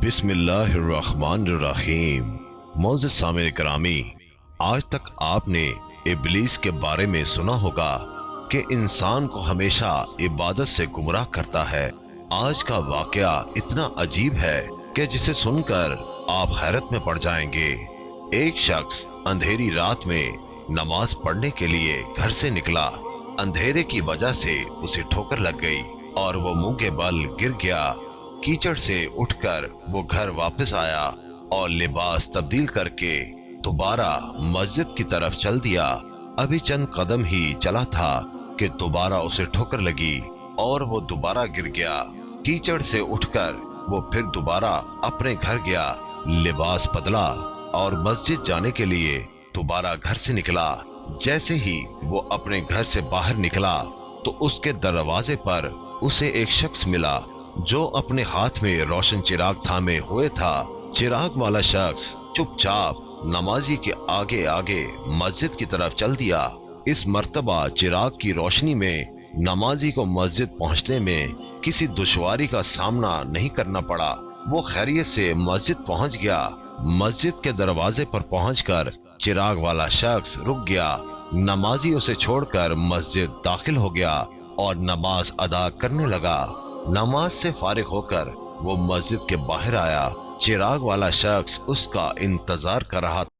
बिस्मिल्लाहिर्रहमानिर्रहीम। मोअज़्ज़िज़ सामिन करामी, आज तक आपने इब्लीस के बारे में सुना होगा कि इंसान को हमेशा इबादत से गुमराह करता है। आज का वाकया इतना अजीब है कि जिसे सुनकर आप हैरत में पड़ जाएंगे। एक शख्स अंधेरी रात में नमाज पढ़ने के लिए घर से निकला। अंधेरे की वजह से उसे ठोकर लग गई और वो मुंह के बल गिर गया। कीचड़ से उठकर वो घर वापस आया और लिबास तब्दील करके दोबारा मस्जिद की तरफ चल दिया। अभी चंद कदम ही चला था कि दोबारा उसे ठोकर लगी और वो दोबारा गिर गया। कीचड़ से उठकर वो फिर दोबारा अपने घर गया, लिबास बदला और मस्जिद जाने के लिए दोबारा घर से निकला। जैसे ही वो अपने घर से बाहर निकला तो उसके दरवाजे पर उसे एक शख्स मिला जो अपने हाथ में रोशन चिराग थामे हुए था। चिराग वाला शख्स चुपचाप नमाजी के आगे आगे मस्जिद की तरफ चल दिया। इस मर्तबा चिराग की रोशनी में नमाजी को मस्जिद पहुंचने में किसी दुश्वारी का सामना नहीं करना पड़ा। वो खैरियत से मस्जिद पहुंच गया। मस्जिद के दरवाजे पर पहुंचकर चिराग वाला शख्स रुक गया। नमाजी उसे छोड़कर मस्जिद दाखिल हो गया और नमाज अदा करने लगा। नमाज से फारिग होकर वो मस्जिद के बाहर आया। चिराग वाला शख्स उसका इंतजार कर रहा था।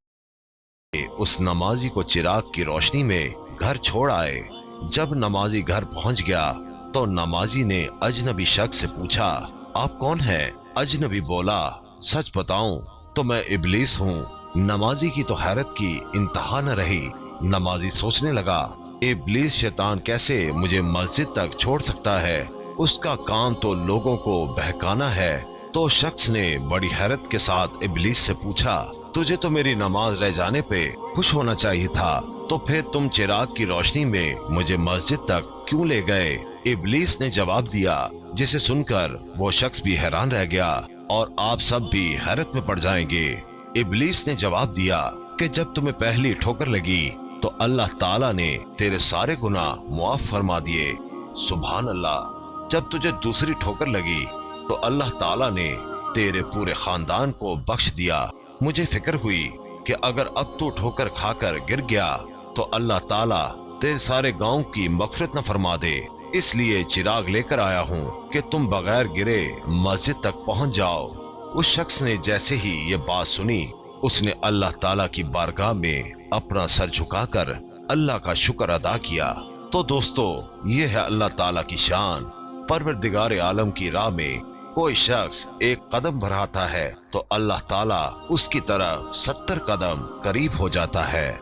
उस नमाजी को चिराग की रोशनी में घर छोड़ आए। जब नमाजी घर पहुंच गया तो नमाजी ने अजनबी शख्स से पूछा, आप कौन हैं? अजनबी बोला, सच बताऊं तो मैं इब्लीस हूँ। नमाजी की तो हैरत की इंतहा न रही। नमाजी सोचने लगा, इब्लीस शैतान कैसे मुझे मस्जिद तक छोड़ सकता है? उसका काम तो लोगों को बहकाना है। तो शख्स ने बड़ी हैरत के साथ इब्लीस से पूछा, तुझे तो मेरी नमाज रह जाने पे खुश होना चाहिए था, तो फिर तुम चिराग की रोशनी में मुझे मस्जिद तक क्यों ले गए? इब्लीस ने जवाब दिया, जिसे सुनकर वो शख्स भी हैरान रह गया और आप सब भी हैरत में पड़ जाएंगे। इब्लीस ने जवाब दिया कि जब तुम्हें पहली ठोकर लगी तो अल्लाह ताला ने तेरे सारे गुनाह मुआफ फरमा दिए। सुभान अल्लाह। जब तुझे दूसरी ठोकर लगी तो अल्लाह ताला ने तेरे पूरे खानदान को बख्श दिया। मुझे फिक्र हुई कि अगर अब तू ठोकर खाकर गिर गया तो अल्लाह ताला तेरे सारे गांव की मगफिरत न फरमा दे। इसलिए चिराग लेकर आया हूँ कि तुम बगैर गिरे मस्जिद तक पहुँच जाओ। उस शख्स ने जैसे ही ये बात सुनी उसने अल्लाह ताला की बारगाह में अपना सर झुकाकर अल्लाह का शुक्र अदा किया। तो दोस्तों, ये है अल्लाह ताला की शान। परवरदिगार आलम की राह में कोई शख्स एक कदम बढ़ाता है तो अल्लाह ताला उसकी तरफ 70 कदम करीब हो जाता है।